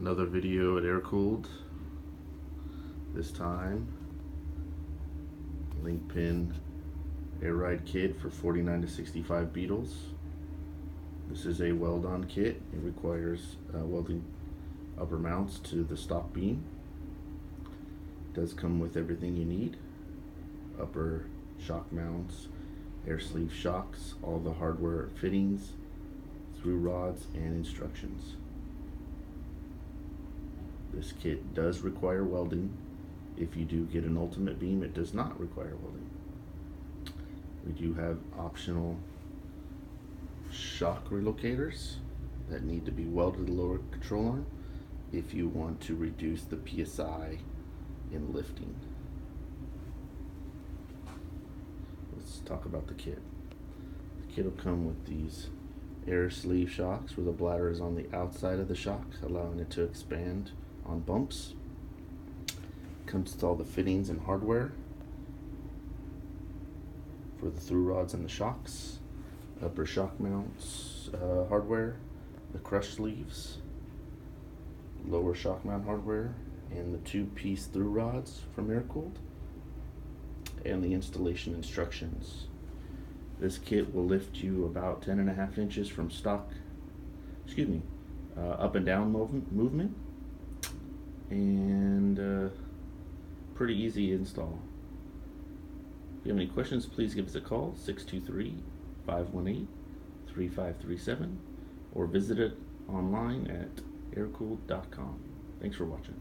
Another video at Airkewld. This time, link pin air ride kit for 49 to 65 Beetles. This is a weld-on kit. It requires welding upper mounts to the stock beam. It does come with everything you need: upper shock mounts, air sleeve shocks, all the hardware fittings, through rods, and instructions. This kit does require welding. If you do get an ultimate beam, it does not require welding. We do have optional shock relocators that need to be welded to the lower control arm if you want to reduce the PSI in lifting. Let's talk about the kit. The kit will come with these air sleeve shocks where the bladder is on the outside of the shock, allowing it to expand on bumps. Comes with all the fittings and hardware for the through rods and the shocks, upper shock mounts hardware, the crush sleeves, lower shock mount hardware, and the 2-piece through rods from Airkewld, and the installation instructions. This kit will lift you about 10.5 inches from stock, up and down movement, and pretty easy install. If you have any questions, please give us a call, 623-518-3537, or visit it online at airkewld.com. Thanks for watching.